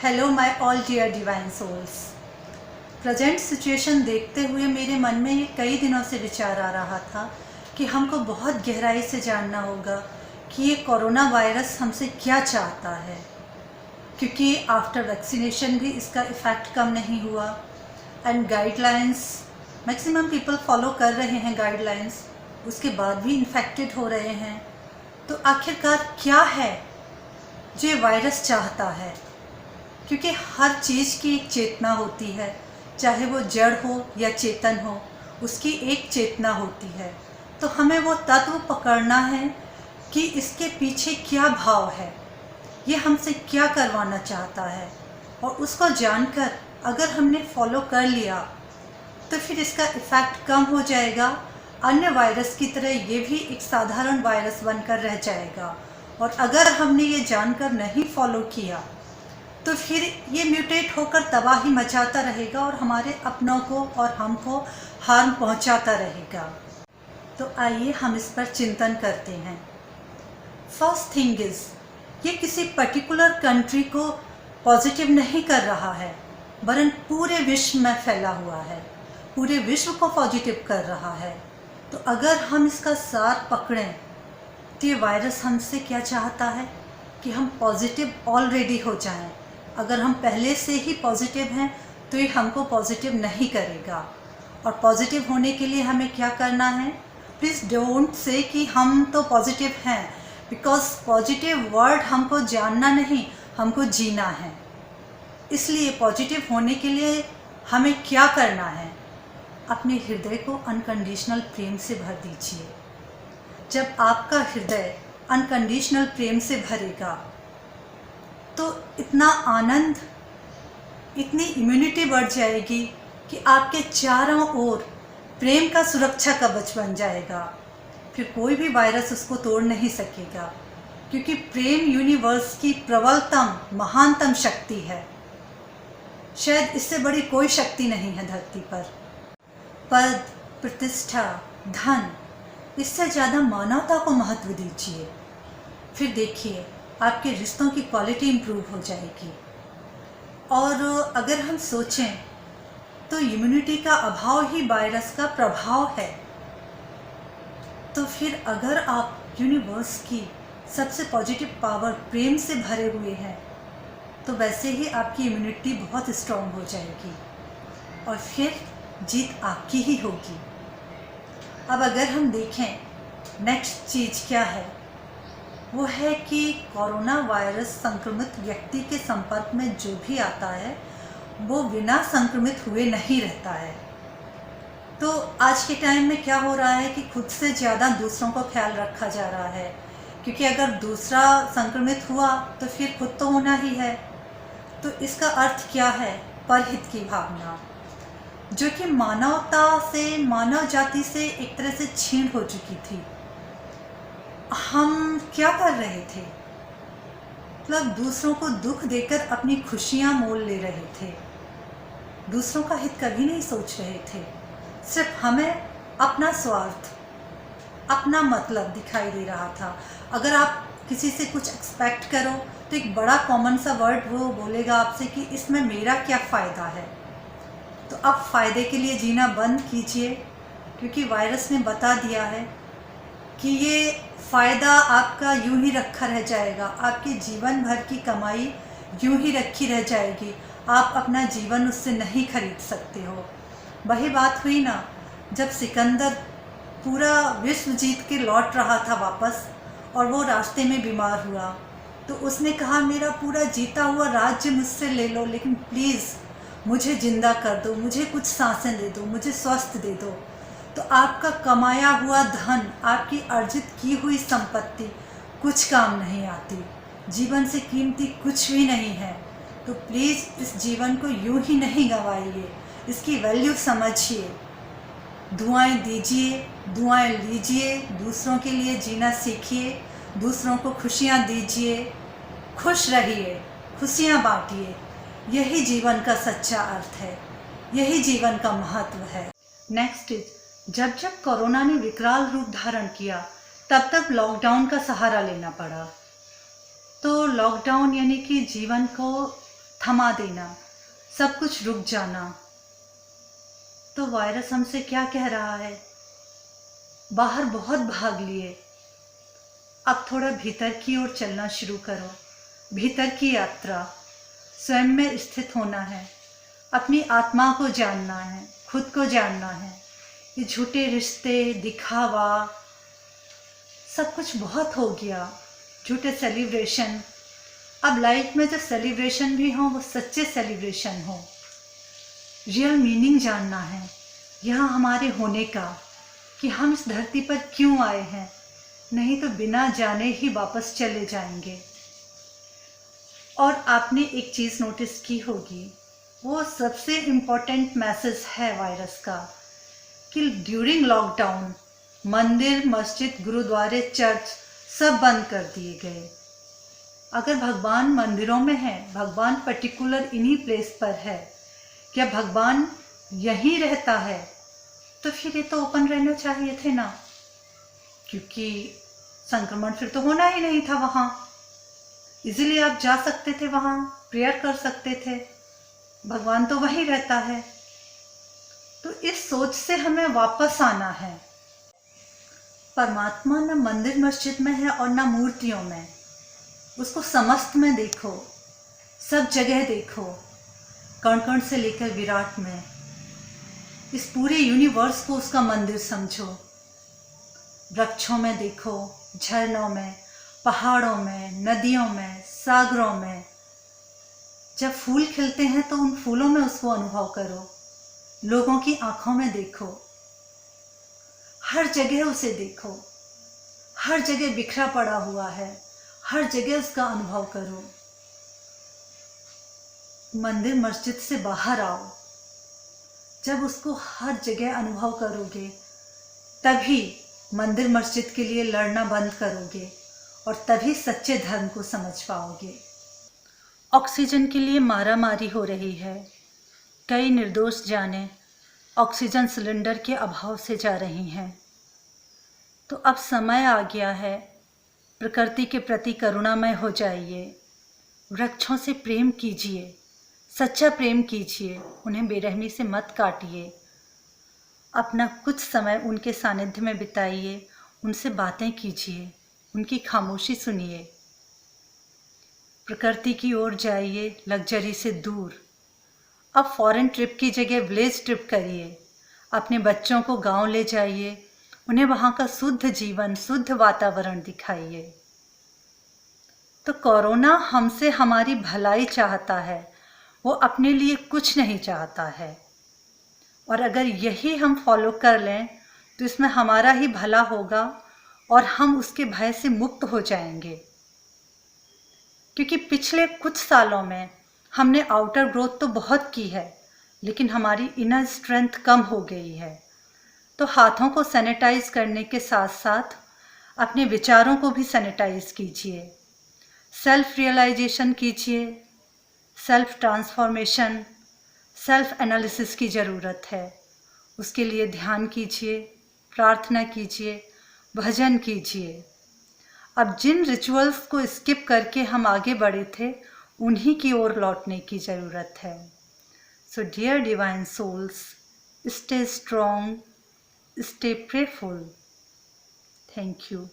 Hello my all dear divine souls. Present situation देखते हुए मेरे मन में ये कई दिनों से विचार आ रहा था कि हमको बहुत गहराई से जानना होगा कि ये कोरोना वायरस हमसे क्या चाहता है, क्योंकि आफ्टर वैक्सीनेशन भी इसका इफ़ेक्ट कम नहीं हुआ and guidelines maximum people follow कर रहे हैं गाइडलाइंस, उसके बाद भी इन्फेक्टेड हो रहे हैं। तो आखिरकार क्या है जो ये वायरस चाहता है, क्योंकि हर चीज़ की एक चेतना होती है, चाहे वो जड़ हो या चेतन हो, उसकी एक चेतना होती है। तो हमें वो तत्व पकड़ना है कि इसके पीछे क्या भाव है, ये हमसे क्या करवाना चाहता है, और उसको जानकर अगर हमने फॉलो कर लिया तो फिर इसका इफ़ेक्ट कम हो जाएगा। अन्य वायरस की तरह ये भी एक साधारण वायरस बनकर रह जाएगा, और अगर हमने ये जानकर नहीं फॉलो किया तो फिर ये म्यूटेट होकर तबाही मचाता रहेगा और हमारे अपनों को और हमको हार्म पहुंचाता रहेगा। तो आइए हम इस पर चिंतन करते हैं। फर्स्ट थिंग इज़, ये किसी पर्टिकुलर कंट्री को पॉजिटिव नहीं कर रहा है, वरन पूरे विश्व में फैला हुआ है, पूरे विश्व को पॉजिटिव कर रहा है। तो अगर हम इसका सार पकड़ें तो ये वायरस हमसे क्या चाहता है कि हम पॉजिटिव ऑलरेडी हो जाएं। अगर हम पहले से ही पॉजिटिव हैं तो ये हमको पॉजिटिव नहीं करेगा। और पॉजिटिव होने के लिए हमें क्या करना है? प्लीज़ डोंट से कि हम तो पॉजिटिव हैं, बिकॉज पॉजिटिव वर्ड हमको जानना नहीं, हमको जीना है। इसलिए पॉजिटिव होने के लिए हमें क्या करना है? अपने हृदय को अनकंडीशनल प्रेम से भर दीजिए। जब आपका हृदय अनकंडीशनल प्रेम से भरेगा तो इतना आनंद, इतनी इम्यूनिटी बढ़ जाएगी कि आपके चारों ओर प्रेम का सुरक्षा कवच बन जाएगा। फिर कोई भी वायरस उसको तोड़ नहीं सकेगा, क्योंकि प्रेम यूनिवर्स की प्रबलतम महानतम शक्ति है। शायद इससे बड़ी कोई शक्ति नहीं है धरती पर। पद, प्रतिष्ठा, धन, इससे ज़्यादा मानवता को महत्व दीजिए। फिर देखिए आपके रिश्तों की क्वालिटी इम्प्रूव हो जाएगी। और अगर हम सोचें तो इम्यूनिटी का अभाव ही वायरस का प्रभाव है। तो फिर अगर आप यूनिवर्स की सबसे पॉजिटिव पावर प्रेम से भरे हुए हैं तो वैसे ही आपकी इम्यूनिटी बहुत स्ट्रॉन्ग हो जाएगी और फिर जीत आपकी ही होगी। अब अगर हम देखें नेक्स्ट चीज़ क्या है, वो है कि कोरोना वायरस संक्रमित व्यक्ति के संपर्क में जो भी आता है वो बिना संक्रमित हुए नहीं रहता है। तो आज के टाइम में क्या हो रहा है कि खुद से ज़्यादा दूसरों को ख्याल रखा जा रहा है, क्योंकि अगर दूसरा संक्रमित हुआ तो फिर खुद तो होना ही है। तो इसका अर्थ क्या है? परहित की भावना, जो कि मानवता से, मानव जाति से एक तरह से छीन हो चुकी थी। हम क्या कर रहे थे? मतलब दूसरों को दुख देकर अपनी खुशियां मोल ले रहे थे, दूसरों का हित कभी नहीं सोच रहे थे। सिर्फ हमें अपना स्वार्थ, अपना मतलब दिखाई दे रहा था। अगर आप किसी से कुछ एक्सपेक्ट करो तो एक बड़ा कॉमन सा वर्ड वो बोलेगा आपसे कि इसमें मेरा क्या फ़ायदा है। तो अब फ़ायदे के लिए जीना बंद कीजिए, क्योंकि वायरस ने बता दिया है कि ये फ़ायदा आपका यूं ही रखा रह जाएगा, आपके जीवन भर की कमाई यूं ही रखी रह जाएगी। आप अपना जीवन उससे नहीं खरीद सकते हो। वही बात हुई ना, जब सिकंदर पूरा विश्व जीत के लौट रहा था वापस और वो रास्ते में बीमार हुआ, तो उसने कहा मेरा पूरा जीता हुआ राज्य मुझसे ले लो, लेकिन प्लीज़ मुझे ज़िंदा कर दो, मुझे कुछ सांसें दे दो, मुझे स्वस्थ दे दो। तो आपका कमाया हुआ धन, आपकी अर्जित की हुई संपत्ति कुछ काम नहीं आती, जीवन से कीमती कुछ भी नहीं है। तो प्लीज़ इस जीवन को यूं ही नहीं गंवाइए, इसकी वैल्यू समझिए। दुआएं दीजिए, दुआएं लीजिए, दूसरों के लिए जीना सीखिए, दूसरों को खुशियाँ दीजिए, खुश रहिए, खुशियाँ बांटिए। यही जीवन का सच्चा अर्थ है, यही जीवन का महत्व है। नेक्स्ट इज, जब जब कोरोना ने विकराल रूप धारण किया तब तक लॉकडाउन का सहारा लेना पड़ा। तो लॉकडाउन यानी कि जीवन को थमा देना, सब कुछ रुक जाना। तो वायरस हमसे क्या कह रहा है? बाहर बहुत भाग लिए, अब थोड़ा भीतर की ओर चलना शुरू करो। भीतर की यात्रा, स्वयं में स्थित होना है, अपनी आत्मा को जानना है, खुद को जानना है। ये झूठे रिश्ते, दिखावा, सब कुछ बहुत हो गया, झूठे सेलिब्रेशन। अब लाइफ में जो सेलिब्रेशन भी हो वो सच्चे सेलिब्रेशन हो। रियल मीनिंग जानना है यहाँ हमारे होने का, कि हम इस धरती पर क्यों आए हैं, नहीं तो बिना जाने ही वापस चले जाएंगे। और आपने एक चीज़ नोटिस की होगी, वो सबसे इम्पोर्टेंट मैसेज है वायरस का, कि ड्यूरिंग लॉकडाउन मंदिर, मस्जिद, गुरुद्वारे, चर्च सब बंद कर दिए गए। अगर भगवान मंदिरों में है, भगवान पर्टिकुलर इन्हीं प्लेस पर है, क्या भगवान यहीं रहता है, तो फिर ये तो ओपन रहना चाहिए थे ना, क्योंकि संक्रमण फिर तो होना ही नहीं था वहाँ। इजीली आप जा सकते थे वहाँ, प्रेयर कर सकते थे, भगवान तो वहीं रहता है। तो इस सोच से हमें वापस आना है। परमात्मा न मंदिर मस्जिद में है और न मूर्तियों में, उसको समस्त में देखो, सब जगह देखो, कण कण से लेकर विराट में। इस पूरे यूनिवर्स को उसका मंदिर समझो। वृक्षों में देखो, झरनों में, पहाड़ों में, नदियों में, सागरों में। जब फूल खिलते हैं तो उन फूलों में उसको अनुभव करो। लोगों की आंखों में देखो, हर जगह उसे देखो, हर जगह बिखरा पड़ा हुआ है, हर जगह उसका अनुभव करो। मंदिर मस्जिद से बाहर आओ। जब उसको हर जगह अनुभव करोगे, तभी मंदिर मस्जिद के लिए लड़ना बंद करोगे और तभी सच्चे धर्म को समझ पाओगे। ऑक्सीजन के लिए मारामारी हो रही है। कई निर्दोष जानें ऑक्सीजन सिलेंडर के अभाव से जा रही हैं। तो अब समय आ गया है, प्रकृति के प्रति करुणामय हो जाइए। वृक्षों से प्रेम कीजिए, सच्चा प्रेम कीजिए, उन्हें बेरहमी से मत काटिए। अपना कुछ समय उनके सानिध्य में बिताइए, उनसे बातें कीजिए, उनकी खामोशी सुनिए। प्रकृति की ओर जाइए, लग्जरी से दूर। अब फॉरेन ट्रिप की जगह विलेज ट्रिप करिए। अपने बच्चों को गांव ले जाइए, उन्हें वहाँ का शुद्ध जीवन, शुद्ध वातावरण दिखाइए। तो कोरोना हमसे हमारी भलाई चाहता है, वो अपने लिए कुछ नहीं चाहता है। और अगर यही हम फॉलो कर लें तो इसमें हमारा ही भला होगा और हम उसके भय से मुक्त हो जाएंगे। क्योंकि पिछले कुछ सालों में हमने आउटर ग्रोथ तो बहुत की है, लेकिन हमारी इनर स्ट्रेंथ कम हो गई है। तो हाथों को सैनिटाइज करने के साथ साथ अपने विचारों को भी सैनिटाइज कीजिए। सेल्फ रियलाइजेशन कीजिए, सेल्फ ट्रांसफॉर्मेशन, सेल्फ एनालिसिस की ज़रूरत है। उसके लिए ध्यान कीजिए, प्रार्थना कीजिए, भजन कीजिए। अब जिन रिचुअल्स को स्किप करके हम आगे बढ़े थे, उन्हीं की ओर लौटने की ज़रूरत है। So dear divine souls, stay strong, stay prayerful. Thank you.